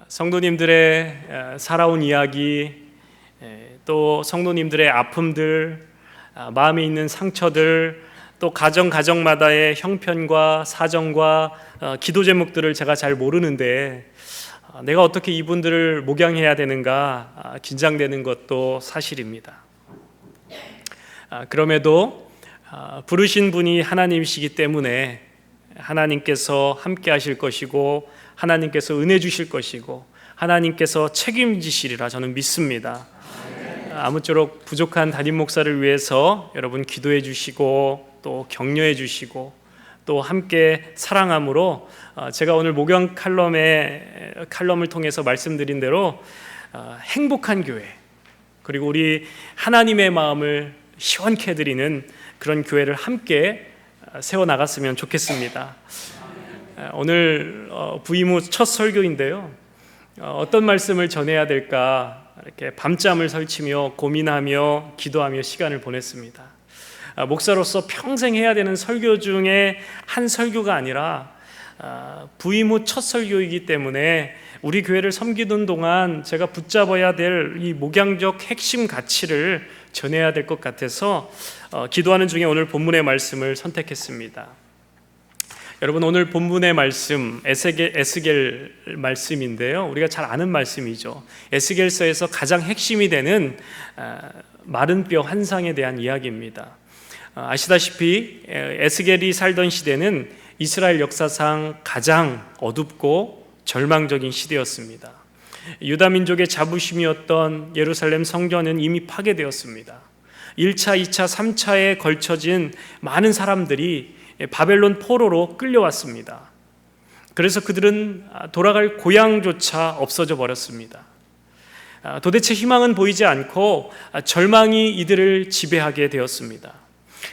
성도님들의 살아온 이야기, 또 성도님들의 아픔들, 마음에 있는 상처들, 또 가정마다의 형편과 사정과 기도 제목들을 제가 잘 모르는데 내가 어떻게 이분들을 목양해야 되는가 긴장되는 것도 사실입니다. 그럼에도 부르신 분이 하나님이시기 때문에 하나님께서 함께 하실 것이고 하나님께서 은혜 주실 것이고 하나님께서 책임지시리라 저는 믿습니다. 아무쪼록 부족한 담임 목사를 위해서 여러분 기도해 주시고 또 격려해 주시고 또 함께 사랑함으로 제가 오늘 목양 칼럼을 통해서 말씀드린 대로 행복한 교회, 그리고 우리 하나님의 마음을 시원케 해드리는 그런 교회를 함께 세워나갔으면 좋겠습니다. 오늘 부임 후 첫 설교인데요, 어떤 말씀을 전해야 될까 이렇게 밤잠을 설치며 고민하며 기도하며 시간을 보냈습니다. 목사로서 평생 해야 되는 설교 중에 한 설교가 아니라 부임 후 첫 설교이기 때문에 우리 교회를 섬기는 동안 제가 붙잡아야 될 이 목양적 핵심 가치를 전해야 될 것 같아서 기도하는 중에 오늘 본문의 말씀을 선택했습니다. 여러분, 오늘 본문의 말씀 에스겔 말씀인데요, 우리가 잘 아는 말씀이죠. 에스겔서에서 가장 핵심이 되는 마른 뼈 환상에 대한 이야기입니다. 아시다시피 에스겔이 살던 시대는 이스라엘 역사상 가장 어둡고 절망적인 시대였습니다. 유다 민족의 자부심이었던 예루살렘 성전은 이미 파괴되었습니다. 1차, 2차, 3차에 걸쳐진 많은 사람들이 바벨론 포로로 끌려왔습니다. 그래서 그들은 돌아갈 고향조차 없어져 버렸습니다. 도대체 희망은 보이지 않고 절망이 이들을 지배하게 되었습니다.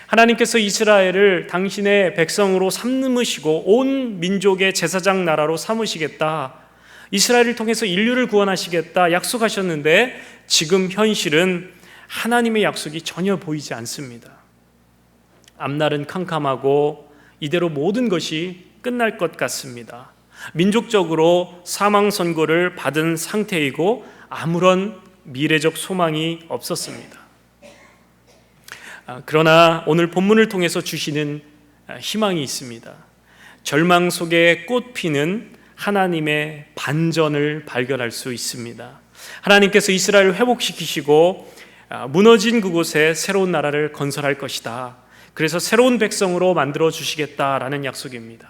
하나님께서 이스라엘을 당신의 백성으로 삼으시고 온 민족의 제사장 나라로 삼으시겠다, 이스라엘을 통해서 인류를 구원하시겠다 약속하셨는데 지금 현실은 하나님의 약속이 전혀 보이지 않습니다. 앞날은 캄캄하고 이대로 모든 것이 끝날 것 같습니다. 민족적으로 사망 선고를 받은 상태이고 아무런 미래적 소망이 없었습니다. 그러나 오늘 본문을 통해서 주시는 희망이 있습니다. 절망 속에 꽃피는 하나님의 반전을 발견할 수 있습니다. 하나님께서 이스라엘을 회복시키시고 무너진 그곳에 새로운 나라를 건설할 것이다. 그래서 새로운 백성으로 만들어 주시겠다라는 약속입니다.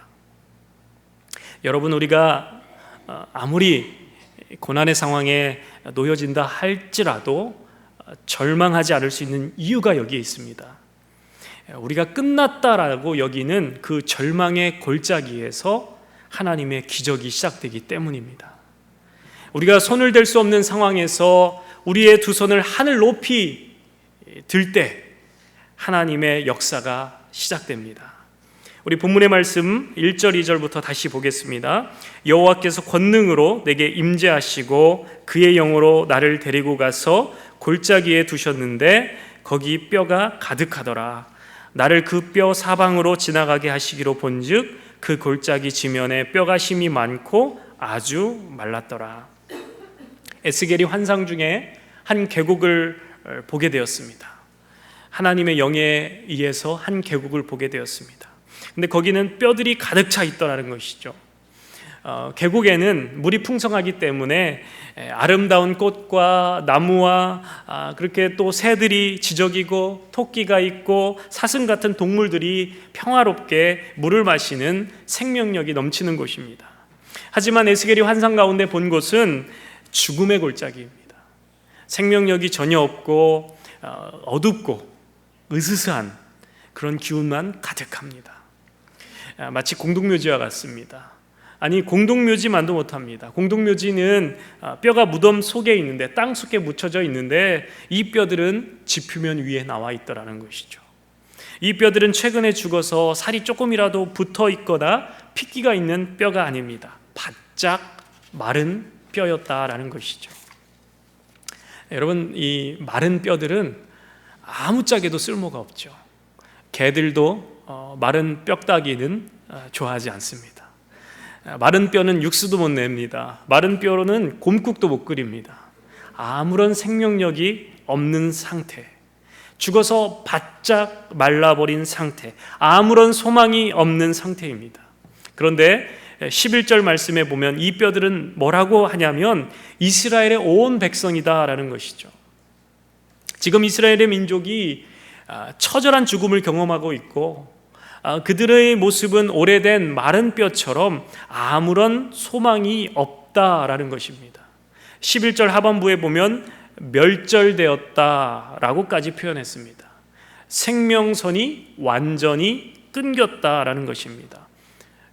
여러분, 우리가 아무리 고난의 상황에 놓여진다 할지라도 절망하지 않을 수 있는 이유가 여기에 있습니다. 우리가 끝났다라고 여기는 그 절망의 골짜기에서 하나님의 기적이 시작되기 때문입니다. 우리가 손을 댈 수 없는 상황에서 우리의 두 손을 하늘 높이 들 때 하나님의 역사가 시작됩니다. 우리 본문의 말씀 1절 2절부터 다시 보겠습니다. 여호와께서 권능으로 내게 임재하시고 그의 영으로 나를 데리고 가서 골짜기에 두셨는데 거기 뼈가 가득하더라. 나를 그 뼈 사방으로 지나가게 하시기로 본즉 그 골짜기 지면에 뼈가 심이 많고 아주 말랐더라. 에스겔이 환상 중에 한 계곡을 보게 되었습니다. 하나님의 영에 의해서 한 계곡을 보게 되었습니다. 근데 거기는 뼈들이 가득 차 있더라는 것이죠. 계곡에는 물이 풍성하기 때문에 아름다운 꽃과 나무와 그렇게 또 새들이 지저귀고 토끼가 있고 사슴 같은 동물들이 평화롭게 물을 마시는 생명력이 넘치는 곳입니다. 하지만 에스겔이 환상 가운데 본 곳은 죽음의 골짜기입니다. 생명력이 전혀 없고 어둡고 으스스한 그런 기운만 가득합니다. 마치 공동묘지와 같습니다. 아니, 공동묘지만도 못합니다. 공동묘지는 뼈가 무덤 속에 있는데, 땅 속에 묻혀져 있는데 이 뼈들은 지표면 위에 나와 있더라는 것이죠. 이 뼈들은 최근에 죽어서 살이 조금이라도 붙어 있거나 핏기가 있는 뼈가 아닙니다. 바짝 마른 뼈였다라는 것이죠. 여러분, 이 마른 뼈들은 아무짝에도 쓸모가 없죠. 개들도 마른 뼈다귀는 좋아하지 않습니다. 마른 뼈는 육수도 못 냅니다. 마른 뼈로는 곰국도 못 끓입니다. 아무런 생명력이 없는 상태, 죽어서 바짝 말라버린 상태, 아무런 소망이 없는 상태입니다. 그런데 11절 말씀에 보면 이 뼈들은 뭐라고 하냐면 이스라엘의 온 백성이다라는 것이죠. 지금 이스라엘의 민족이 처절한 죽음을 경험하고 있고, 그들의 모습은 오래된 마른 뼈처럼 아무런 소망이 없다라는 것입니다. 11절 하반부에 보면 멸절되었다라고까지 표현했습니다. 생명선이 완전히 끊겼다라는 것입니다.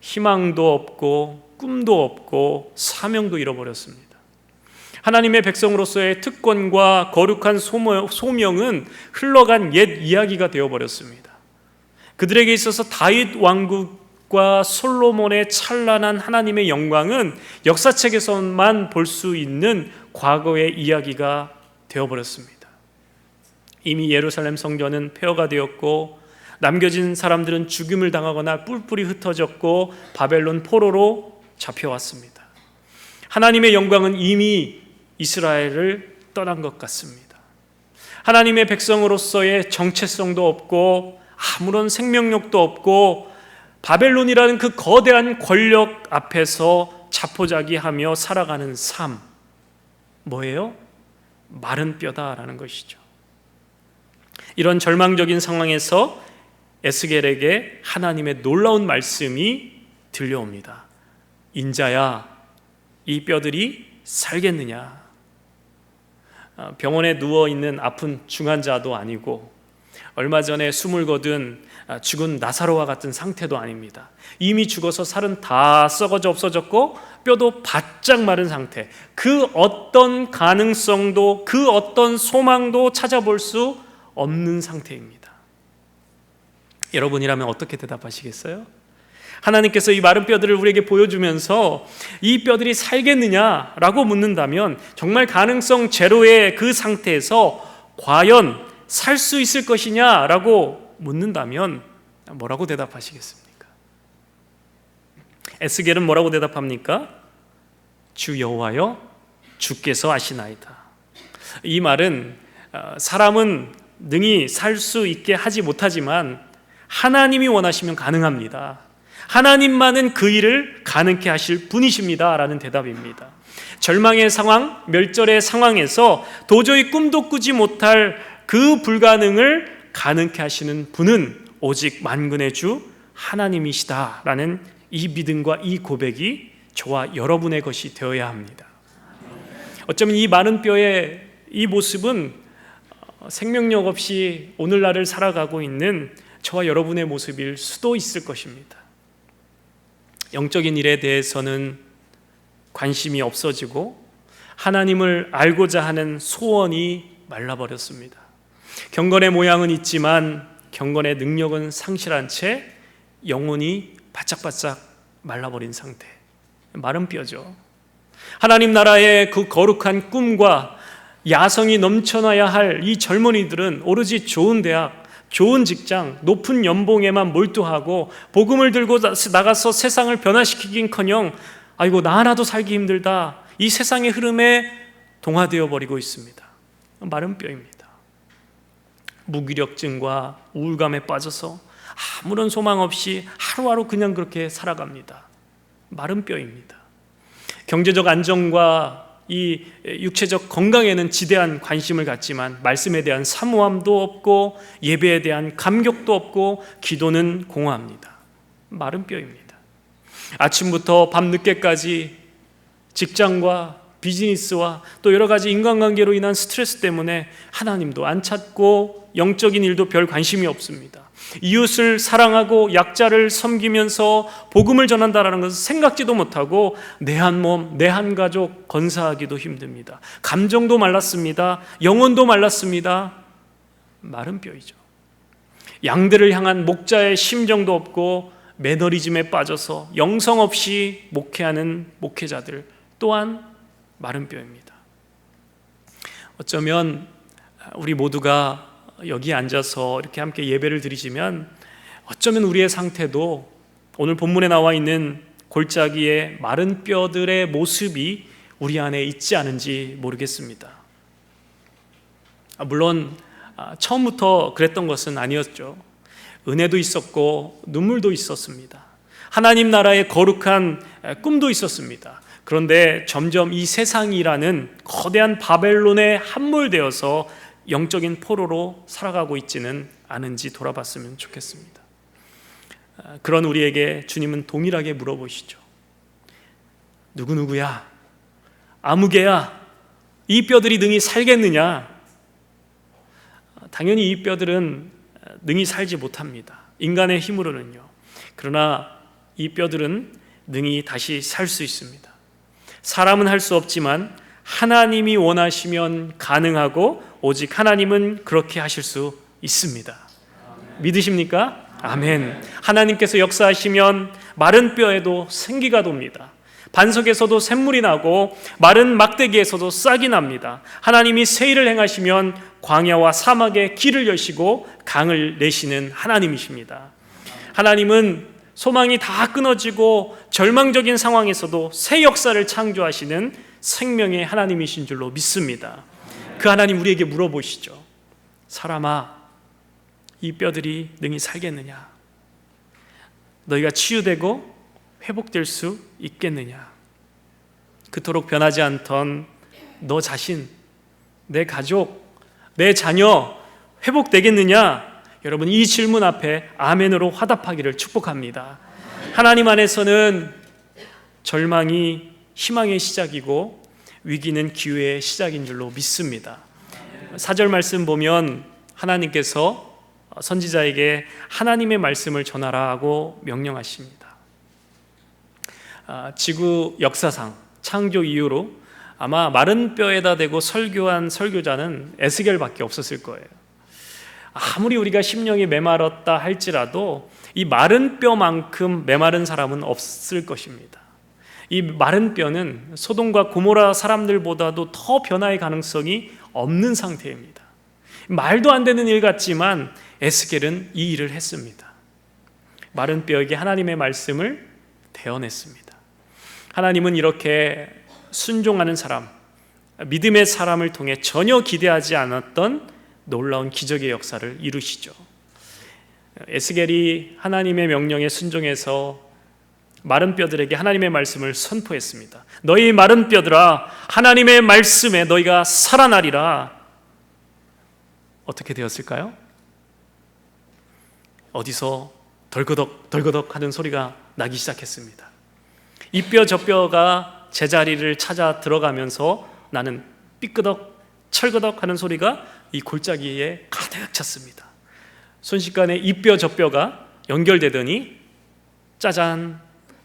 희망도 없고 꿈도 없고 사명도 잃어버렸습니다. 하나님의 백성으로서의 특권과 거룩한 소명은 흘러간 옛 이야기가 되어버렸습니다. 그들에게 있어서 다윗 왕국과 솔로몬의 찬란한 하나님의 영광은 역사책에서만 볼 수 있는 과거의 이야기가 되어버렸습니다. 이미 예루살렘 성전은 폐허가 되었고, 남겨진 사람들은 죽임을 당하거나 뿔뿔이 흩어졌고 바벨론 포로로 잡혀왔습니다. 하나님의 영광은 이미 이스라엘을 떠난 것 같습니다. 하나님의 백성으로서의 정체성도 없고 아무런 생명력도 없고 바벨론이라는 그 거대한 권력 앞에서 자포자기하며 살아가는 삶, 뭐예요? 마른 뼈다라는 것이죠. 이런 절망적인 상황에서 에스겔에게 하나님의 놀라운 말씀이 들려옵니다. 인자야, 이 뼈들이 살겠느냐? 병원에 누워있는 아픈 중환자도 아니고 얼마 전에 숨을 거둔 죽은 나사로와 같은 상태도 아닙니다. 이미 죽어서 살은 다 썩어져 없어졌고 뼈도 바짝 마른 상태, 그 어떤 가능성도 그 어떤 소망도 찾아볼 수 없는 상태입니다. 여러분이라면 어떻게 대답하시겠어요? 하나님께서 이 마른 뼈들을 우리에게 보여주면서 이 뼈들이 살겠느냐라고 묻는다면, 정말 가능성 제로의 그 상태에서 과연 살 수 있을 것이냐라고 묻는다면 뭐라고 대답하시겠습니까? 에스겔은 뭐라고 대답합니까? 주 여호와여, 주께서 아시나이다. 이 말은 사람은 능히 살 수 있게 하지 못하지만 하나님이 원하시면 가능합니다. 하나님만은 그 일을 가능케 하실 분이십니다 라는 대답입니다. 절망의 상황, 멸절의 상황에서 도저히 꿈도 꾸지 못할 그 불가능을 가능케 하시는 분은 오직 만군의 주 하나님이시다라는 이 믿음과 이 고백이 저와 여러분의 것이 되어야 합니다. 어쩌면 이 마른 뼈의 이 모습은 생명력 없이 오늘날을 살아가고 있는 저와 여러분의 모습일 수도 있을 것입니다. 영적인 일에 대해서는 관심이 없어지고 하나님을 알고자 하는 소원이 말라버렸습니다. 경건의 모양은 있지만 경건의 능력은 상실한 채 영혼이 바짝바짝 말라버린 상태, 마른 뼈죠. 하나님 나라의 그 거룩한 꿈과 야성이 넘쳐나야 할 이 젊은이들은 오로지 좋은 대학, 좋은 직장, 높은 연봉에만 몰두하고 복음을 들고 나가서 세상을 변화시키긴커녕 아이고 나 하나도 살기 힘들다, 이 세상의 흐름에 동화되어 버리고 있습니다. 마른 뼈입니다. 무기력증과 우울감에 빠져서 아무런 소망 없이 하루하루 그냥 그렇게 살아갑니다. 마른 뼈입니다. 경제적 안정과 이 육체적 건강에는 지대한 관심을 갖지만 말씀에 대한 사모함도 없고 예배에 대한 감격도 없고 기도는 공허합니다. 마른 뼈입니다. 아침부터 밤늦게까지 직장과 비즈니스와 또 여러 가지 인간관계로 인한 스트레스 때문에 하나님도 안 찾고 영적인 일도 별 관심이 없습니다. 이웃을 사랑하고 약자를 섬기면서 복음을 전한다는 것을 생각지도 못하고 내 한 몸, 내 한 가족 건사하기도 힘듭니다. 감정도 말랐습니다. 영혼도 말랐습니다. 마른 뼈이죠. 양들을 향한 목자의 심정도 없고 매너리즘에 빠져서 영성 없이 목회하는 목회자들 또한 마른 뼈입니다. 어쩌면 우리 모두가 여기 앉아서 이렇게 함께 예배를 드리지만 어쩌면 우리의 상태도 오늘 본문에 나와 있는 골짜기의 마른 뼈들의 모습이 우리 안에 있지 않은지 모르겠습니다. 물론 처음부터 그랬던 것은 아니었죠. 은혜도 있었고 눈물도 있었습니다. 하나님 나라의 거룩한 꿈도 있었습니다. 그런데 점점 이 세상이라는 거대한 바벨론에 함몰되어서 영적인 포로로 살아가고 있지는 않은지 돌아봤으면 좋겠습니다. 그런 우리에게 주님은 동일하게 물어보시죠. 누구누구야? 아무개야? 이 뼈들이 능히 살겠느냐? 당연히 이 뼈들은 능히 살지 못합니다. 인간의 힘으로는요. 그러나 이 뼈들은 능히 다시 살 수 있습니다. 사람은 할 수 없지만 하나님이 원하시면 가능하고 오직 하나님은 그렇게 하실 수 있습니다. 믿으십니까? 아멘. 하나님께서 역사하시면 마른 뼈에도 생기가 돕니다. 반석에서도 샘물이 나고 마른 막대기에서도 싹이 납니다. 하나님이 세일을 행하시면 광야와 사막에 길을 여시고 강을 내시는 하나님이십니다. 하나님은 소망이 다 끊어지고 절망적인 상황에서도 새 역사를 창조하시는 생명의 하나님이신 줄로 믿습니다. 그 하나님 우리에게 물어보시죠. 사람아, 이 뼈들이 능히 살겠느냐? 너희가 치유되고 회복될 수 있겠느냐? 그토록 변하지 않던 너 자신, 내 가족, 내 자녀 회복되겠느냐? 여러분, 이 질문 앞에 아멘으로 화답하기를 축복합니다. 하나님 안에서는 절망이 희망의 시작이고 위기는 기회의 시작인 줄로 믿습니다. 4절 말씀 보면 하나님께서 선지자에게 하나님의 말씀을 전하라고 명령하십니다. 지구 역사상 창조 이후로 아마 마른 뼈에다 대고 설교한 설교자는 에스겔밖에 없었을 거예요. 아무리 우리가 심령이 메마랐다 할지라도 이 마른 뼈만큼 메마른 사람은 없을 것입니다. 이 마른 뼈는 소돔과 고모라 사람들보다도 더 변화의 가능성이 없는 상태입니다. 말도 안 되는 일 같지만 에스겔은 이 일을 했습니다. 마른 뼈에게 하나님의 말씀을 대언했습니다. 하나님은 이렇게 순종하는 사람, 믿음의 사람을 통해 전혀 기대하지 않았던 놀라운 기적의 역사를 이루시죠. 에스겔이 하나님의 명령에 순종해서 마른 뼈들에게 하나님의 말씀을 선포했습니다. 너희 마른 뼈들아, 하나님의 말씀에 너희가 살아나리라. 어떻게 되었을까요? 어디서 덜그덕 덜그덕 하는 소리가 나기 시작했습니다. 이 뼈 저 뼈가 제자리를 찾아 들어가면서 나는 삐끄덕 철그덕 하는 소리가 이 골짜기에 가득 찼습니다. 순식간에 이 뼈 저 뼈가 연결되더니 짜잔,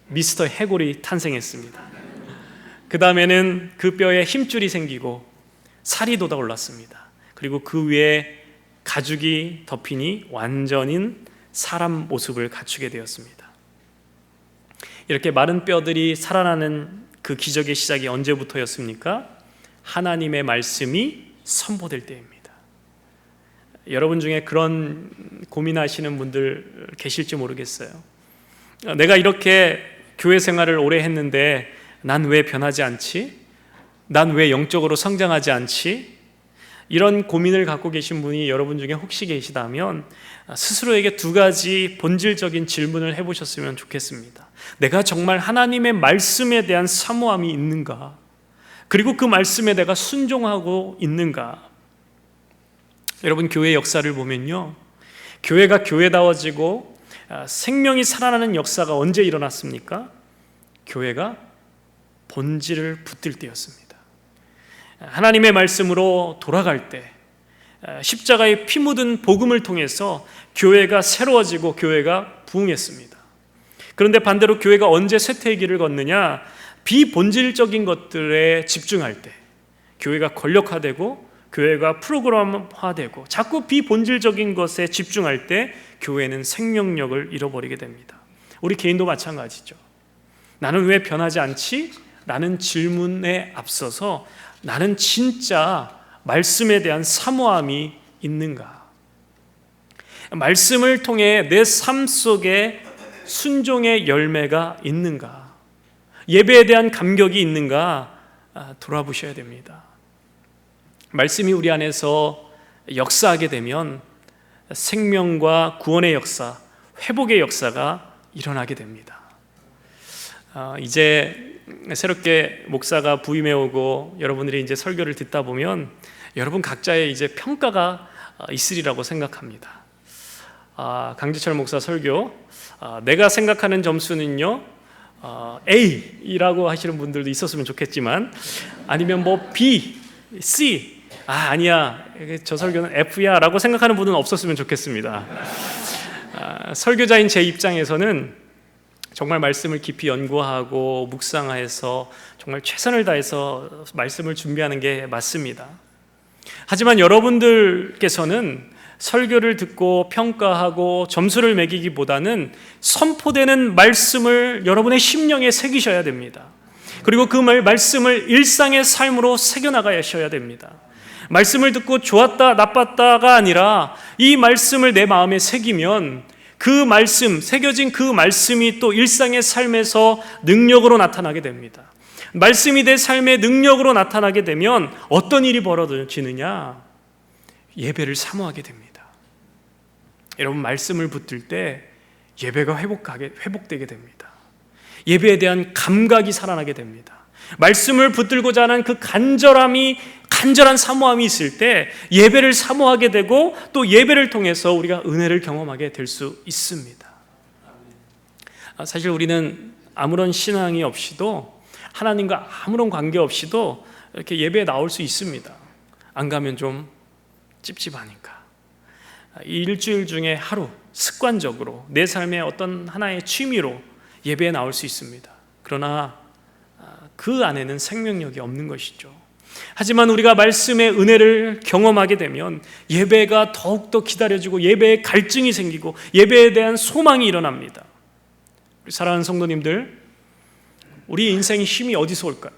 미스터 해골이 탄생했습니다. 그 다음에는 그 뼈에 힘줄이 생기고 살이 돋아올랐습니다. 그리고 그 위에 가죽이 덮이니 완전인 사람 모습을 갖추게 되었습니다. 이렇게 마른 뼈들이 살아나는 그 기적의 시작이 언제부터였습니까? 하나님의 말씀이 선포될 때입니다. 여러분 중에 그런 고민하시는 분들 계실지 모르겠어요. 내가 이렇게 교회 생활을 오래 했는데 난 왜 변하지 않지? 난 왜 영적으로 성장하지 않지? 이런 고민을 갖고 계신 분이 여러분 중에 혹시 계시다면 스스로에게 두 가지 본질적인 질문을 해보셨으면 좋겠습니다. 내가 정말 하나님의 말씀에 대한 사모함이 있는가? 그리고 그 말씀에 내가 순종하고 있는가? 여러분, 교회 역사를 보면요, 교회가 교회다워지고 생명이 살아나는 역사가 언제 일어났습니까? 교회가 본질을 붙들 때였습니다. 하나님의 말씀으로 돌아갈 때, 십자가의 피 묻은 복음을 통해서 교회가 새로워지고 교회가 부흥했습니다. 그런데 반대로 교회가 언제 쇠퇴의 길을 걷느냐? 비본질적인 것들에 집중할 때 교회가 권력화되고 교회가 프로그램화되고 자꾸 비본질적인 것에 집중할 때 교회는 생명력을 잃어버리게 됩니다. 우리 개인도 마찬가지죠. 나는 왜 변하지 않지? 라는 질문에 앞서서 나는 진짜 말씀에 대한 사모함이 있는가? 말씀을 통해 내 삶 속에 순종의 열매가 있는가? 예배에 대한 감격이 있는가 돌아보셔야 됩니다. 말씀이 우리 안에서 역사하게 되면 생명과 구원의 역사, 회복의 역사가 일어나게 됩니다. 이제 새롭게 목사가 부임해 오고 여러분들이 이제 설교를 듣다 보면 여러분 각자의 이제 평가가 있으리라고 생각합니다. 강지철 목사 설교, 내가 생각하는 점수는요 A라고 하시는 분들도 있었으면 좋겠지만, 아니면 뭐 B, C, 아니야 저 설교는 F야 라고 생각하는 분은 없었으면 좋겠습니다. 설교자인 제 입장에서는 정말 말씀을 깊이 연구하고 묵상해서 정말 최선을 다해서 말씀을 준비하는 게 맞습니다. 하지만 여러분들께서는 설교를 듣고 평가하고 점수를 매기기보다는 선포되는 말씀을 여러분의 심령에 새기셔야 됩니다. 그리고 그 말씀을 일상의 삶으로 새겨나가셔야 됩니다. 말씀을 듣고 좋았다 나빴다가 아니라 이 말씀을 내 마음에 새기면 그 말씀, 새겨진 그 말씀이 또 일상의 삶에서 능력으로 나타나게 됩니다. 말씀이 내 삶의 능력으로 나타나게 되면 어떤 일이 벌어지느냐? 예배를 사모하게 됩니다. 여러분, 말씀을 붙들 때 예배가 회복되게 됩니다. 예배에 대한 감각이 살아나게 됩니다. 말씀을 붙들고자 하는 그 간절한 사모함이 있을 때 예배를 사모하게 되고 또 예배를 통해서 우리가 은혜를 경험하게 될 수 있습니다. 사실 우리는 아무런 신앙이 없이도, 하나님과 아무런 관계 없이도 이렇게 예배에 나올 수 있습니다. 안 가면 좀 찝찝하니까. 이 일주일 중에 하루 습관적으로 내 삶의 어떤 하나의 취미로 예배에 나올 수 있습니다. 그러나 그 안에는 생명력이 없는 것이죠. 하지만 우리가 말씀의 은혜를 경험하게 되면 예배가 더욱더 기다려지고 예배에 갈증이 생기고 예배에 대한 소망이 일어납니다. 사랑하는 성도님들, 우리 인생의 힘이 어디서 올까요?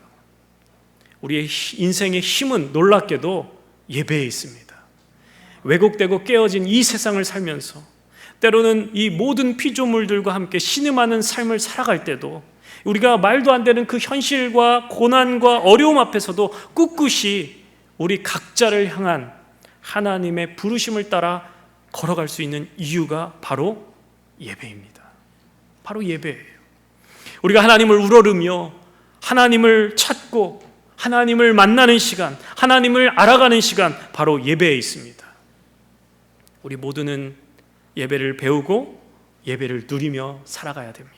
우리의 인생의 힘은 놀랍게도 예배에 있습니다. 왜곡되고 깨어진 이 세상을 살면서 때로는 이 모든 피조물들과 함께 신음하는 삶을 살아갈 때도 우리가 말도 안 되는 그 현실과 고난과 어려움 앞에서도 꿋꿋이 우리 각자를 향한 하나님의 부르심을 따라 걸어갈 수 있는 이유가 바로 예배입니다. 바로 예배예요. 우리가 하나님을 우러르며 하나님을 찾고 하나님을 만나는 시간, 하나님을 알아가는 시간, 바로 예배에 있습니다. 우리 모두는 예배를 배우고 예배를 누리며 살아가야 됩니다.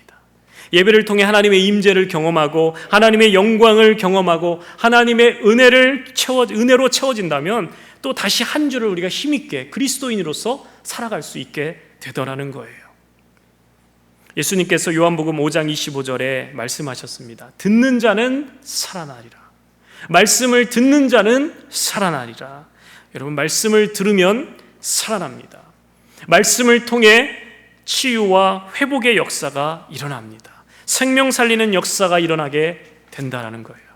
예배를 통해 하나님의 임재를 경험하고 하나님의 영광을 경험하고 하나님의 은혜로 채워진다면 또 다시 한 주를 우리가 힘있게 그리스도인으로서 살아갈 수 있게 되더라는 거예요. 예수님께서 요한복음 5장 25절에 말씀하셨습니다. 듣는 자는 살아나리라. 말씀을 듣는 자는 살아나리라. 여러분, 말씀을 들으면 살아납니다. 말씀을 통해 치유와 회복의 역사가 일어납니다. 생명 살리는 역사가 일어나게 된다는 거예요.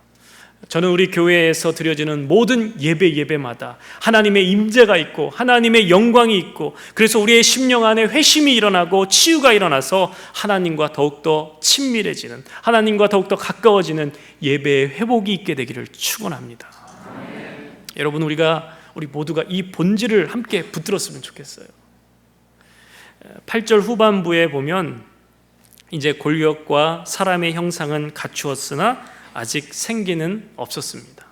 저는 우리 교회에서 드려지는 모든 예배마다 하나님의 임재가 있고 하나님의 영광이 있고, 그래서 우리의 심령 안에 회심이 일어나고 치유가 일어나서 하나님과 더욱더 친밀해지는, 하나님과 더욱더 가까워지는 예배의 회복이 있게 되기를 축원합니다. 여러분, 우리 모두가 이 본질을 함께 붙들었으면 좋겠어요. 8절 후반부에 보면 이제 골격과 사람의 형상은 갖추었으나 아직 생기는 없었습니다.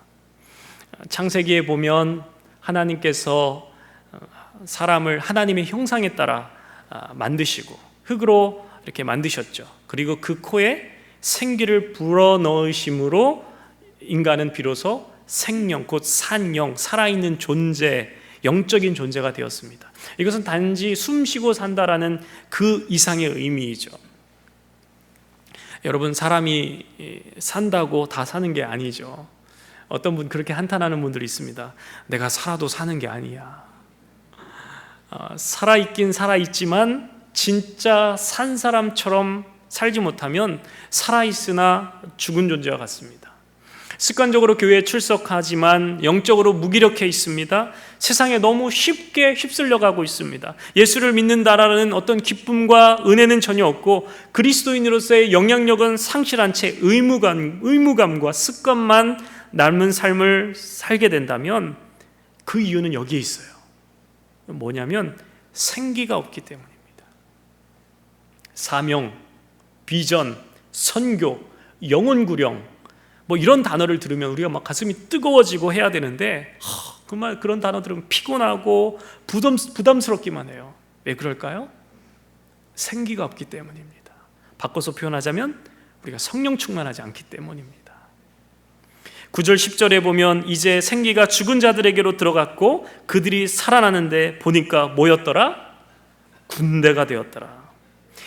창세기에 보면 하나님께서 사람을 하나님의 형상에 따라 만드시고 흙으로 이렇게 만드셨죠. 그리고 그 코에 생기를 불어넣으심으로 인간은 비로소 생명, 곧 산영, 살아있는 존재, 영적인 존재가 되었습니다. 이것은 단지 숨쉬고 산다라는 그 이상의 의미이죠. 여러분, 사람이 산다고 다 사는 게 아니죠. 어떤 분 그렇게 한탄하는 분들이 있습니다. 내가 살아도 사는 게 아니야. 살아있긴 살아있지만 진짜 산 사람처럼 살지 못하면 살아있으나 죽은 존재와 같습니다. 습관적으로 교회에 출석하지만 영적으로 무기력해 있습니다. 세상에 너무 쉽게 휩쓸려 가고 있습니다. 예수를 믿는다라는 어떤 기쁨과 은혜는 전혀 없고 그리스도인으로서의 영향력은 상실한 채 의무감과 습관만 남은 삶을 살게 된다면 그 이유는 여기에 있어요. 뭐냐면 생기가 없기 때문입니다. 사명, 비전, 선교, 영혼구령 이런 단어를 들으면 우리가 막 가슴이 뜨거워지고 해야 되는데 그런 단어 들으면 피곤하고 부담스럽기만 해요. 왜 그럴까요? 생기가 없기 때문입니다. 바꿔서 표현하자면 우리가 성령 충만하지 않기 때문입니다. 9절 10절에 보면 이제 생기가 죽은 자들에게로 들어갔고 그들이 살아나는데 보니까 뭐였더라? 군대가 되었더라.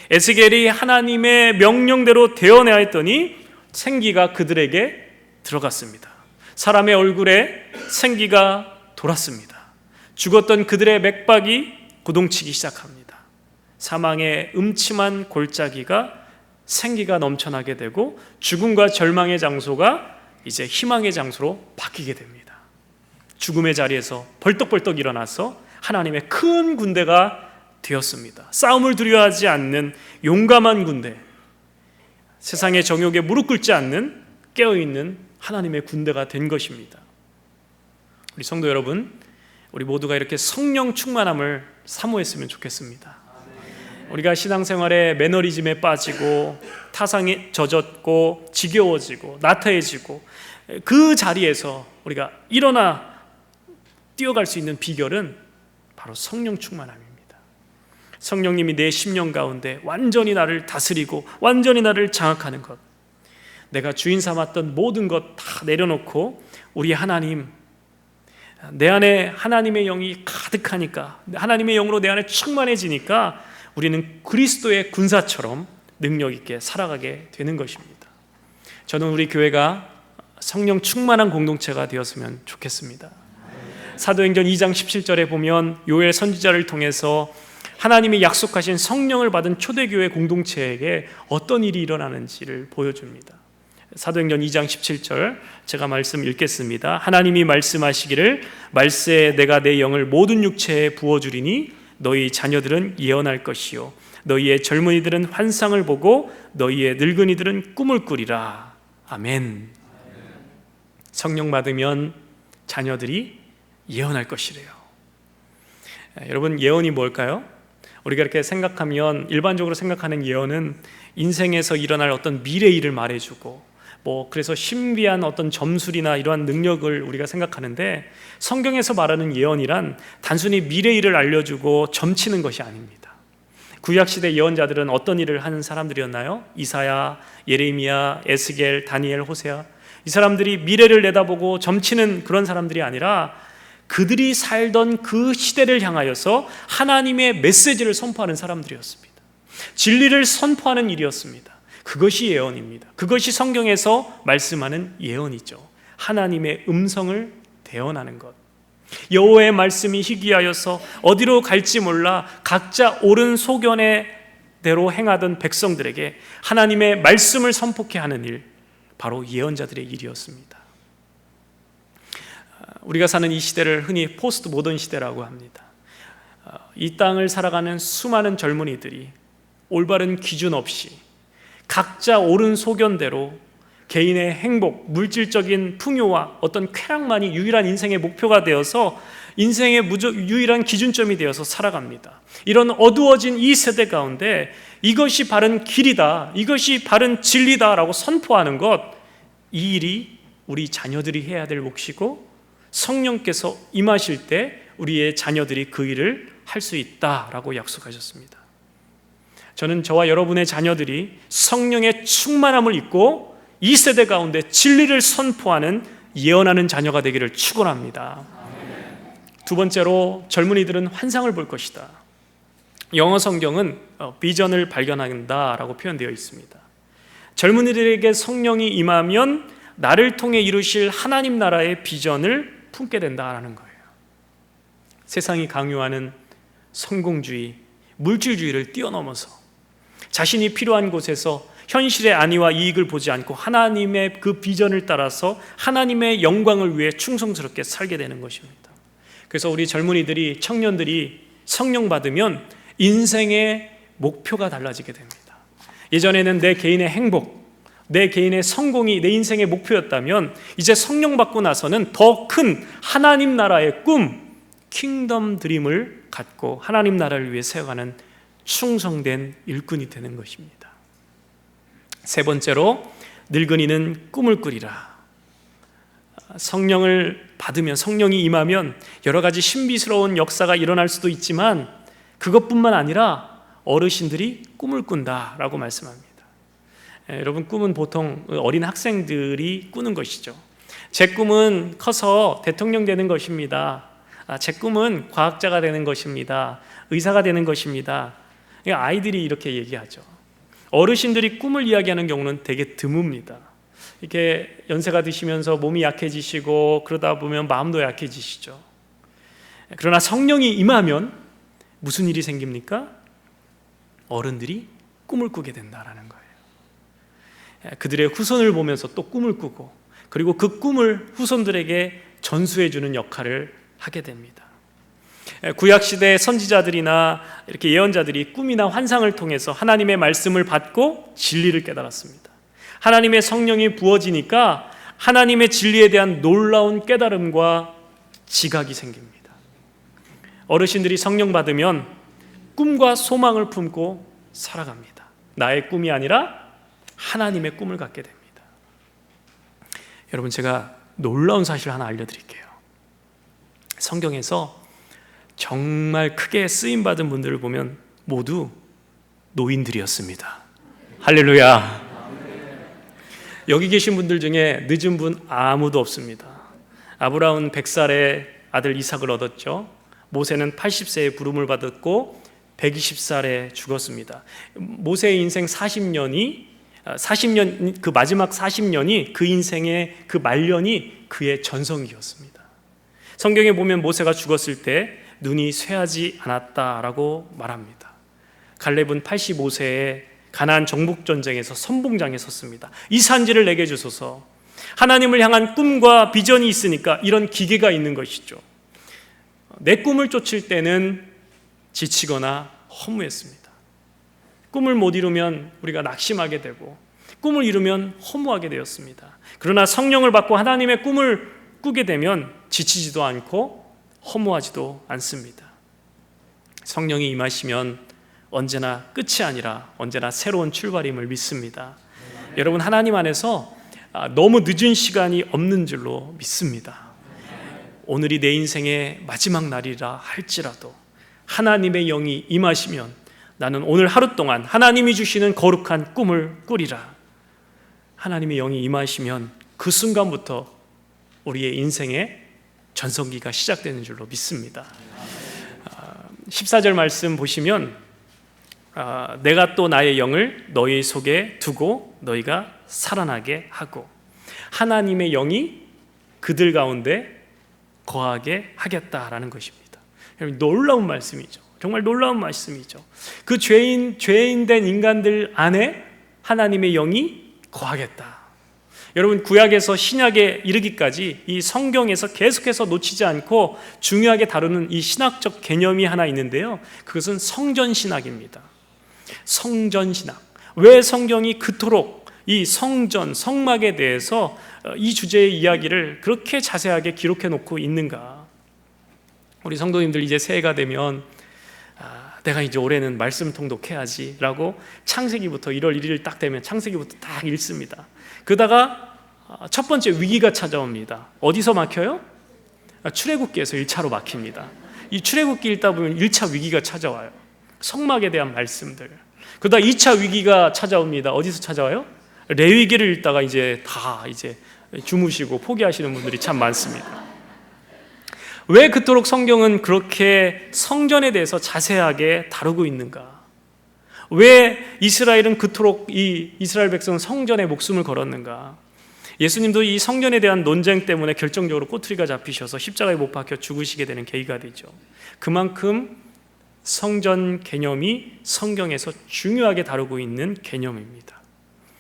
에스겔이 하나님의 명령대로 되어내야 했더니 생기가 그들에게 들어갔습니다. 사람의 얼굴에 생기가 돌았습니다. 죽었던 그들의 맥박이 고동치기 시작합니다. 사망의 음침한 골짜기가 생기가 넘쳐나게 되고 죽음과 절망의 장소가 이제 희망의 장소로 바뀌게 됩니다. 죽음의 자리에서 벌떡벌떡 일어나서 하나님의 큰 군대가 되었습니다. 싸움을 두려워하지 않는 용감한 군대, 세상의 정욕에 무릎 꿇지 않는 깨어있는 하나님의 군대가 된 것입니다. 우리 성도 여러분, 우리 모두가 이렇게 성령 충만함을 사모했으면 좋겠습니다. 우리가 신앙생활에 매너리즘에 빠지고 타상에 젖었고 지겨워지고 나태해지고 그 자리에서 우리가 일어나 뛰어갈 수 있는 비결은 바로 성령 충만함입니다. 성령님이 내 심령 가운데 완전히 나를 다스리고 완전히 나를 장악하는 것, 내가 주인 삼았던 모든 것 다 내려놓고 우리 하나님, 내 안에 하나님의 영이 가득하니까, 하나님의 영으로 내 안에 충만해지니까 우리는 그리스도의 군사처럼 능력 있게 살아가게 되는 것입니다. 저는 우리 교회가 성령 충만한 공동체가 되었으면 좋겠습니다. 사도행전 2장 17절에 보면 요엘 선지자를 통해서 하나님이 약속하신 성령을 받은 초대교회 공동체에게 어떤 일이 일어나는지를 보여줍니다. 사도행전 2장 17절 제가 말씀 읽겠습니다. 하나님이 말씀하시기를 말세에 내가 내 영을 모든 육체에 부어주리니 너희 자녀들은 예언할 것이요 너희의 젊은이들은 환상을 보고 너희의 늙은이들은 꿈을 꾸리라. 아멘. 성령 받으면 자녀들이 예언할 것이래요. 여러분, 예언이 뭘까요? 우리가 이렇게 생각하면 일반적으로 생각하는 예언은 인생에서 일어날 어떤 미래 일을 말해주고 그래서 신비한 어떤 점술이나 이러한 능력을 우리가 생각하는데, 성경에서 말하는 예언이란 단순히 미래 일을 알려주고 점치는 것이 아닙니다. 구약시대 예언자들은 어떤 일을 하는 사람들이었나요? 이사야, 예레미야, 에스겔, 다니엘, 호세아, 이 사람들이 미래를 내다보고 점치는 그런 사람들이 아니라 그들이 살던 그 시대를 향하여서 하나님의 메시지를 선포하는 사람들이었습니다. 진리를 선포하는 일이었습니다. 그것이 예언입니다. 그것이 성경에서 말씀하는 예언이죠. 하나님의 음성을 대언하는 것. 여호와의 말씀이 희귀하여서 어디로 갈지 몰라 각자 옳은 소견의 대로 행하던 백성들에게 하나님의 말씀을 선포케 하는 일, 바로 예언자들의 일이었습니다. 우리가 사는 이 시대를 흔히 포스트 모던 시대라고 합니다. 이 땅을 살아가는 수많은 젊은이들이 올바른 기준 없이 각자 옳은 소견대로 개인의 행복, 물질적인 풍요와 어떤 쾌락만이 유일한 인생의 목표가 되어서 인생의 유일한 기준점이 되어서 살아갑니다. 이런 어두워진 이 세대 가운데 이것이 바른 길이다, 이것이 바른 진리다라고 선포하는 것, 이 일이 우리 자녀들이 해야 될 몫이고 성령께서 임하실 때 우리의 자녀들이 그 일을 할 수 있다라고 약속하셨습니다. 저는 저와 여러분의 자녀들이 성령의 충만함을 입고 이 세대 가운데 진리를 선포하는, 예언하는 자녀가 되기를 축원합니다. 두 번째로, 젊은이들은 환상을 볼 것이다. 영어 성경은 비전을 발견한다라고 표현되어 있습니다. 젊은이들에게 성령이 임하면 나를 통해 이루실 하나님 나라의 비전을 품게 된다라는 거예요. 세상이 강요하는 성공주의, 물질주의를 뛰어넘어서 자신이 필요한 곳에서 현실의 안위와 이익을 보지 않고 하나님의 그 비전을 따라서 하나님의 영광을 위해 충성스럽게 살게 되는 것입니다. 그래서 우리 젊은이들이, 청년들이 성령 받으면 인생의 목표가 달라지게 됩니다. 예전에는 내 개인의 행복, 내 개인의 성공이 내 인생의 목표였다면 이제 성령 받고 나서는 더 큰 하나님 나라의 꿈, 킹덤 드림을 갖고 하나님 나라를 위해 세워가는 충성된 일꾼이 되는 것입니다. 세 번째로, 늙은이는 꿈을 꾸리라. 성령을 받으면, 성령이 임하면 여러 가지 신비스러운 역사가 일어날 수도 있지만 그것뿐만 아니라 어르신들이 꿈을 꾼다라고 말씀합니다. 여러분, 꿈은 보통 어린 학생들이 꾸는 것이죠. 제 꿈은 커서 대통령 되는 것입니다. 제 꿈은 과학자가 되는 것입니다. 의사가 되는 것입니다. 아이들이 이렇게 얘기하죠. 어르신들이 꿈을 이야기하는 경우는 되게 드뭅니다. 이렇게 연세가 드시면서 몸이 약해지시고 그러다 보면 마음도 약해지시죠. 그러나 성령이 임하면 무슨 일이 생깁니까? 어른들이 꿈을 꾸게 된다라는 거예요. 그들의 후손을 보면서 또 꿈을 꾸고, 그리고 그 꿈을 후손들에게 전수해 주는 역할을 하게 됩니다. 구약시대 선지자들이나 이렇게 예언자들이 꿈이나 환상을 통해서 하나님의 말씀을 받고 진리를 깨달았습니다. 하나님의 성령이 부어지니까 하나님의 진리에 대한 놀라운 깨달음과 지각이 생깁니다. 어르신들이 성령 받으면 꿈과 소망을 품고 살아갑니다. 나의 꿈이 아니라 하나님의 꿈을 갖게 됩니다. 여러분, 제가 놀라운 사실 하나 알려드릴게요. 성경에서 정말 크게 쓰임받은 분들을 보면 모두 노인들이었습니다. 할렐루야. 여기 계신 분들 중에 늦은 분 아무도 없습니다. 아브라함은 100살에 아들 이삭을 얻었죠. 모세는 80세에 부름을 받았고 120살에 죽었습니다. 모세의 인생 40년, 그 마지막 40년이 그 인생의 그 말년이 그의 전성기였습니다. 성경에 보면 모세가 죽었을 때 눈이 쇠하지 않았다라고 말합니다. 갈렙은 85세에 가나안 정복 전쟁에서 선봉장에 섰습니다. 이 산지를 내게 주소서. 하나님을 향한 꿈과 비전이 있으니까 이런 기계가 있는 것이죠. 내 꿈을 쫓을 때는 지치거나 허무했습니다. 꿈을 못 이루면 우리가 낙심하게 되고, 꿈을 이루면 허무하게 되었습니다. 그러나 성령을 받고 하나님의 꿈을 꾸게 되면 지치지도 않고 허무하지도 않습니다. 성령이 임하시면 언제나 끝이 아니라 언제나 새로운 출발임을 믿습니다. 여러분, 하나님 안에서 너무 늦은 시간이 없는 줄로 믿습니다. 오늘이 내 인생의 마지막 날이라 할지라도 하나님의 영이 임하시면 나는 오늘 하루 동안 하나님이 주시는 거룩한 꿈을 꾸리라. 하나님의 영이 임하시면 그 순간부터 우리의 인생의 전성기가 시작되는 줄로 믿습니다. 14절 말씀 보시면 내가 또 나의 영을 너희 속에 두고 너희가 살아나게 하고 하나님의 영이 그들 가운데 거하게 하겠다라는 것입니다. 여러분, 놀라운 말씀이죠. 정말 놀라운 말씀이죠. 그 죄인된 인간들 안에 하나님의 영이 거하겠다. 여러분, 구약에서 신약에 이르기까지 이 성경에서 계속해서 놓치지 않고 중요하게 다루는 이 신학적 개념이 하나 있는데요, 그것은 성전신학입니다. 성전신학. 왜 성경이 그토록 이 성전, 성막에 대해서 이 주제의 이야기를 그렇게 자세하게 기록해 놓고 있는가? 우리 성도님들 이제 새해가 되면 내가 이제 올해는 말씀 통독해야지 라고 창세기부터 1월 1일 딱 되면 창세기부터 딱 읽습니다. 그러다가 첫 번째 위기가 찾아옵니다. 어디서 막혀요? 출애굽기에서 1차로 막힙니다. 이 출애굽기 읽다 보면 1차 위기가 찾아와요. 성막에 대한 말씀들. 그러다 2차 위기가 찾아옵니다. 어디서 찾아와요? 레위기를 읽다가 이제 다 주무시고 포기하시는 분들이 참 많습니다. 왜 그토록 성경은 그렇게 성전에 대해서 자세하게 다루고 있는가? 왜 이스라엘은 그토록 이 이스라엘 백성은 성전에 목숨을 걸었는가? 예수님도 이 성전에 대한 논쟁 때문에 결정적으로 꼬투리가 잡히셔서 십자가에 못 박혀 죽으시게 되는 계기가 되죠. 그만큼 성전 개념이 성경에서 중요하게 다루고 있는 개념입니다.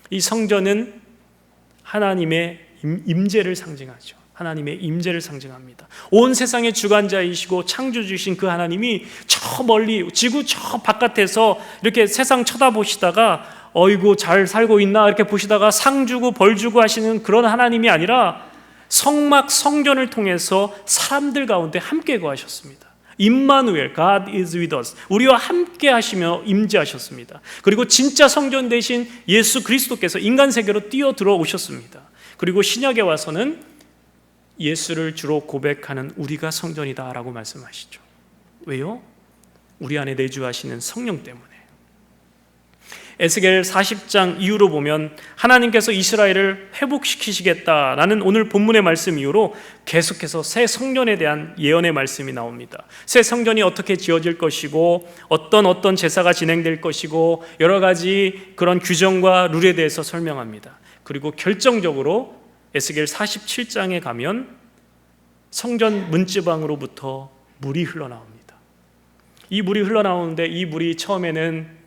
이 성전은 하나님의 임재를 상징하죠. 하나님의 임재를 상징합니다. 온 세상의 주관자이시고 창조주이신 그 하나님이 저 멀리 지구 저 바깥에서 이렇게 세상 쳐다보시다가 어이구 잘 살고 있나 이렇게 보시다가 상 주고 벌 주고 하시는 그런 하나님이 아니라 성막 성전을 통해서 사람들 가운데 함께 거하셨습니다. 임마누엘, God is with us. 우리와 함께 하시며 임재하셨습니다. 그리고 진짜 성전 대신 예수 그리스도께서 인간 세계로 뛰어들어 오셨습니다. 그리고 신약에 와서는 예수를 주로 고백하는 우리가 성전이다라고 말씀하시죠. 왜요? 우리 안에 내주하시는 성령 때문에. 에스겔 40장 이후로 보면 하나님께서 이스라엘을 회복시키시겠다라는 오늘 본문의 말씀 이후로 계속해서 새 성전에 대한 예언의 말씀이 나옵니다. 새 성전이 어떻게 지어질 것이고 어떤 제사가 진행될 것이고 여러 가지 그런 규정과 룰에 대해서 설명합니다. 그리고 결정적으로 에스겔 47장에 가면 성전 문지방으로부터 물이 흘러나옵니다. 이 물이 흘러나오는데 이 물이 처음에는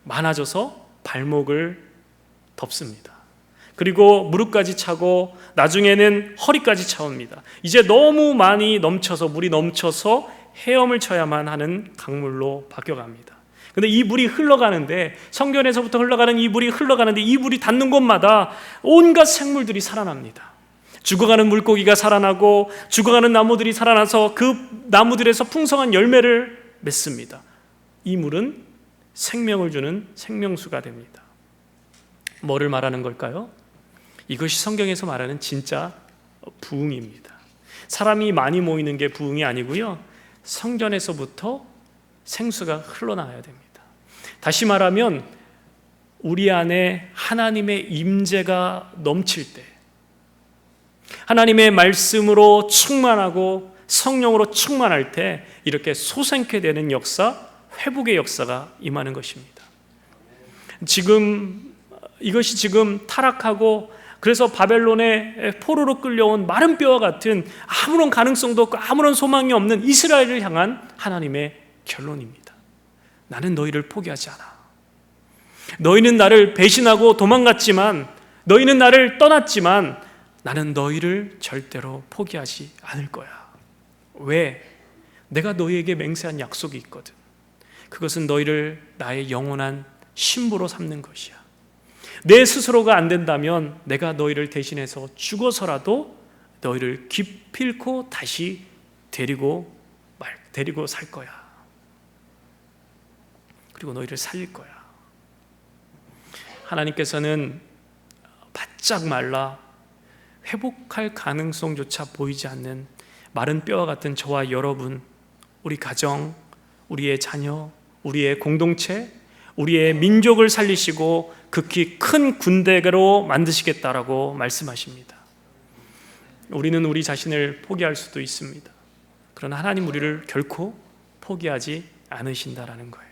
많아져서 발목을 덮습니다. 그리고 무릎까지 차고 나중에는 허리까지 차옵니다. 이제 너무 많이 넘쳐서 물이 넘쳐서 헤엄을 쳐야만 하는 강물로 바뀌어갑니다. 근데 이 물이 흘러가는데 성전에서부터 흘러가는 이 물이 흘러가는데 이 물이 닿는 곳마다 온갖 생물들이 살아납니다. 죽어가는 물고기가 살아나고 죽어가는 나무들이 살아나서 그 나무들에서 풍성한 열매를 맺습니다. 이 물은 생명을 주는 생명수가 됩니다. 뭐를 말하는 걸까요? 이것이 성경에서 말하는 진짜 부흥입니다. 사람이 많이 모이는 게 부흥이 아니고요, 성전에서부터 생수가 흘러나와야 됩니다. 다시 말하면 우리 안에 하나님의 임재가 넘칠 때, 하나님의 말씀으로 충만하고 성령으로 충만할 때 이렇게 솟아나게 되는 역사, 회복의 역사가 임하는 것입니다. 이것이 지금 타락하고 그래서 바벨론의 포로로 끌려온 마른 뼈와 같은 아무런 가능성도 없고 아무런 소망이 없는 이스라엘을 향한 하나님의 결론입니다. 나는 너희를 포기하지 않아. 너희는 나를 배신하고 도망갔지만, 너희는 나를 떠났지만 나는 너희를 절대로 포기하지 않을 거야. 왜? 내가 너희에게 맹세한 약속이 있거든. 그것은 너희를 나의 영원한 신부로 삼는 것이야. 내 스스로가 안 된다면 내가 너희를 대신해서 죽어서라도 너희를 기필코 다시 데리고 살 거야. 그리고 너희를 살릴 거야. 하나님께서는 바짝 말라 회복할 가능성조차 보이지 않는 마른 뼈와 같은 저와 여러분, 우리 가정, 우리의 자녀, 우리의 공동체, 우리의 민족을 살리시고 극히 큰 군대로 만드시겠다라고 말씀하십니다. 우리는 우리 자신을 포기할 수도 있습니다. 그러나 하나님 우리를 결코 포기하지 않으신다라는 거예요.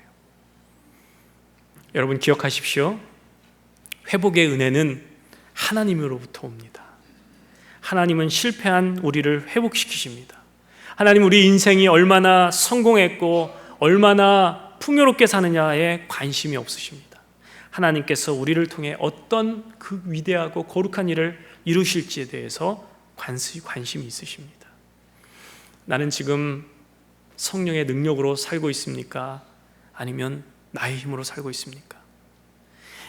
여러분 기억하십시오. 회복의 은혜는 하나님으로부터 옵니다. 하나님은 실패한 우리를 회복시키십니다. 하나님 우리 인생이 얼마나 성공했고 얼마나 풍요롭게 사느냐에 관심이 없으십니다. 하나님께서 우리를 통해 어떤 그 위대하고 거룩한 일을 이루실지에 대해서 관심이 있으십니다. 나는 지금 성령의 능력으로 살고 있습니까? 아니면 나의 힘으로 살고 있습니까?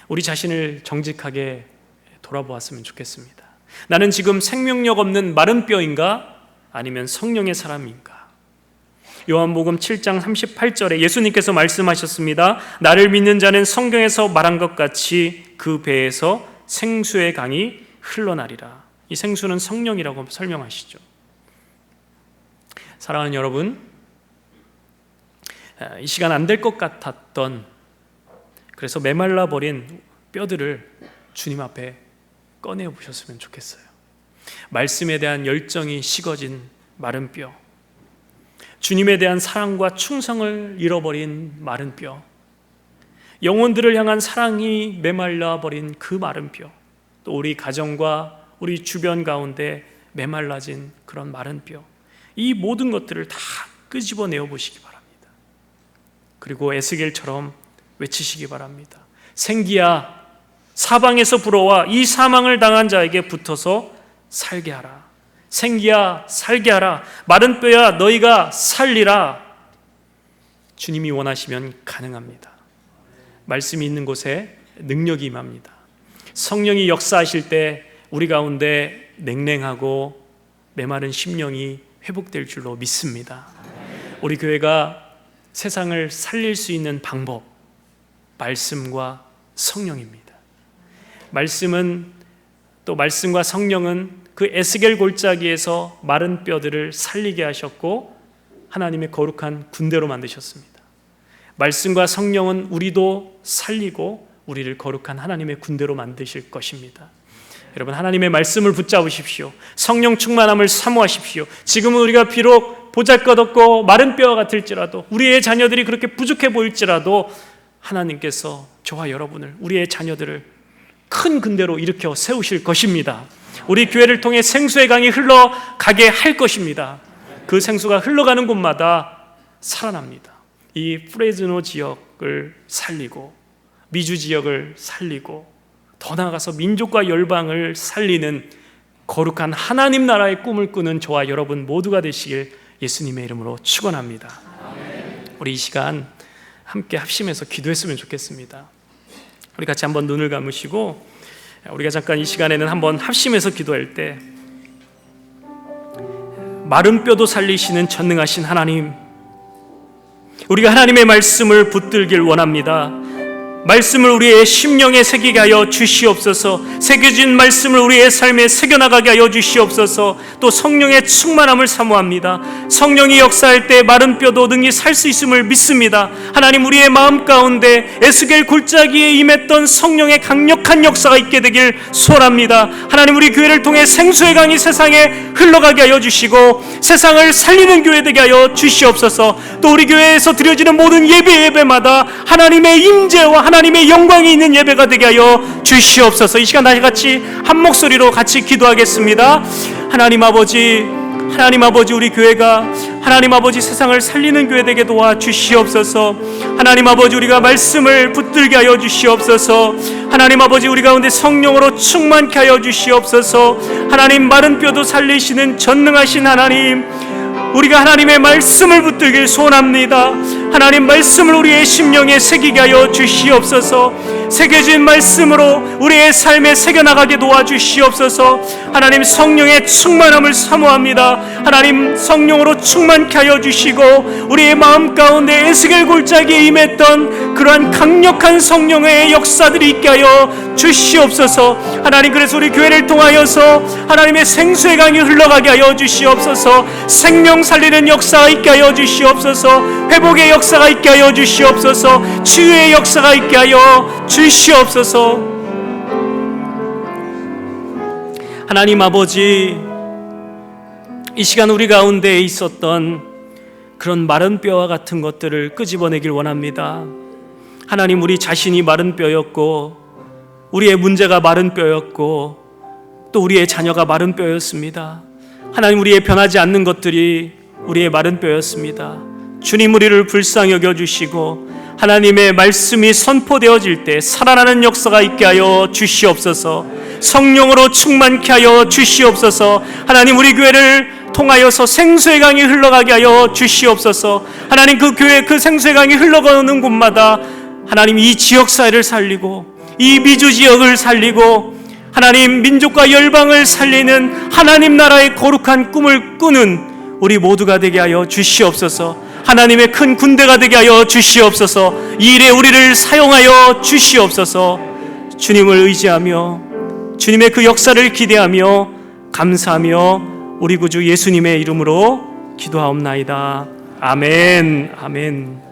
우리 자신을 정직하게 돌아보았으면 좋겠습니다. 나는 지금 생명력 없는 마른 뼈인가? 아니면 성령의 사람인가? 요한복음 7장 38절에 예수님께서 말씀하셨습니다. 나를 믿는 자는 성경에서 말한 것 같이 그 배에서 생수의 강이 흘러나리라. 이 생수는 성령이라고 설명하시죠. 사랑하는 여러분, 이 시간 안 될 것 같았던, 그래서 메말라 버린 뼈들을 주님 앞에 꺼내 보셨으면 좋겠어요. 말씀에 대한 열정이 식어진 마른 뼈, 주님에 대한 사랑과 충성을 잃어버린 마른 뼈, 영혼들을 향한 사랑이 메말라 버린 그 마른 뼈, 또 우리 가정과 우리 주변 가운데 메말라진 그런 마른 뼈, 이 모든 것들을 다 끄집어내어 보시기 바랍니다. 그리고 에스겔처럼 외치시기 바랍니다. 생기야, 사방에서 불어와 이 사망을 당한 자에게 붙어서 살게 하라. 생기야 살게 하라. 마른 뼈야 너희가 살리라. 주님이 원하시면 가능합니다. 말씀이 있는 곳에 능력이 임합니다. 성령이 역사하실 때 우리 가운데 냉랭하고 메마른 심령이 회복될 줄로 믿습니다. 우리 교회가 세상을 살릴 수 있는 방법, 말씀과 성령입니다. 말씀과 성령은 그 에스겔 골짜기에서 마른 뼈들을 살리게 하셨고 하나님의 거룩한 군대로 만드셨습니다. 말씀과 성령은 우리도 살리고 우리를 거룩한 하나님의 군대로 만드실 것입니다. 여러분, 하나님의 말씀을 붙잡으십시오. 성령 충만함을 사모하십시오. 지금은 우리가 비록 보잘것없고 마른 뼈와 같을지라도, 우리의 자녀들이 그렇게 부족해 보일지라도 하나님께서 저와 여러분을, 우리의 자녀들을 큰 군대로 일으켜 세우실 것입니다. 우리 교회를 통해 생수의 강이 흘러가게 할 것입니다. 그 생수가 흘러가는 곳마다 살아납니다. 이 프레즈노 지역을 살리고 미주 지역을 살리고 더 나아가서 민족과 열방을 살리는 거룩한 하나님 나라의 꿈을 꾸는 저와 여러분 모두가 되시길 예수님의 이름으로 축원합니다. 우리 이 시간 함께 합심해서 기도했으면 좋겠습니다. 우리 같이 한번 눈을 감으시고 우리가 잠깐 이 시간에는 한번 합심해서 기도할 때 마른 뼈도 살리시는 전능하신 하나님, 우리가 하나님의 말씀을 붙들길 원합니다. 말씀을 우리의 심령에 새기게 하여 주시옵소서. 새겨진 말씀을 우리의 삶에 새겨나가게 하여 주시옵소서. 또 성령의 충만함을 사모합니다. 성령이 역사할 때 마른 뼈도 능히 살 수 있음을 믿습니다. 하나님, 우리의 마음 가운데 에스겔 골짜기에 임했던 성령의 강력한 역사가 있게 되길 소원합니다. 하나님, 우리 교회를 통해 생수의 강이 세상에 흘러가게 하여 주시고 세상을 살리는 교회 되게 하여 주시옵소서. 또 우리 교회에서 드려지는 모든 예배마다 하나님의 임재와 하나님의 영광이 있는 예배가 되게 하여 주시옵소서. 이 시간 다시 같이 한 목소리로 같이 기도하겠습니다. 하나님 아버지, 우리 교회가 하나님 아버지 세상을 살리는 교회 되게 도와 주시옵소서. 하나님 아버지, 우리가 말씀을 붙들게 하여 주시옵소서. 하나님 아버지, 우리 가운데 성령으로 충만케 하여 주시옵소서. 하나님, 마른 뼈도 살리시는 전능하신 하나님, 우리가 하나님의 말씀을 붙들길 소원합니다. 하나님, 말씀을 우리의 심령에 새기게 하여 주시옵소서. 새겨진 말씀으로 우리의 삶에 새겨나가게 도와주시옵소서. 하나님, 성령의 충만함을 사모합니다. 하나님, 성령으로 충만케 하여 주시고 우리의 마음 가운데 에스겔 골짜기에 임했던 그러한 강력한 성령의 역사들이 있게 하여 주시옵소서. 하나님, 그래서 우리 교회를 통하여서 하나님의 생수의 강이 흘러가게 하여 주시옵소서. 생명 살리는 역사가 있게 하여 주시옵소서. 회복의 역사가 있게 하여 주시옵소서. 치유의 역사가 있게 하여 주시옵소서. 하나님 아버지, 이 시간 우리 가운데 있었던 그런 마른 뼈와 같은 것들을 끄집어내길 원합니다. 하나님, 우리 자신이 마른 뼈였고 우리의 문제가 마른 뼈였고 또 우리의 자녀가 마른 뼈였습니다. 하나님, 우리의 변하지 않는 것들이 우리의 마른 뼈였습니다. 주님, 우리를 불쌍히 여겨주시고 하나님의 말씀이 선포되어질 때 살아나는 역사가 있게 하여 주시옵소서. 성령으로 충만케 하여 주시옵소서. 하나님, 우리 교회를 통하여서 생수의 강이 흘러가게 하여 주시옵소서. 하나님, 그 교회, 그 생수의 강이 흘러가는 곳마다 하나님, 이 지역사회를 살리고 이 미주 지역을 살리고 하나님, 민족과 열방을 살리는 하나님 나라의 거룩한 꿈을 꾸는 우리 모두가 되게 하여 주시옵소서. 하나님의 큰 군대가 되게 하여 주시옵소서. 이 일에 우리를 사용하여 주시옵소서. 주님을 의지하며 주님의 그 역사를 기대하며 감사하며 우리 구주 예수님의 이름으로 기도하옵나이다. 아멘. 아멘.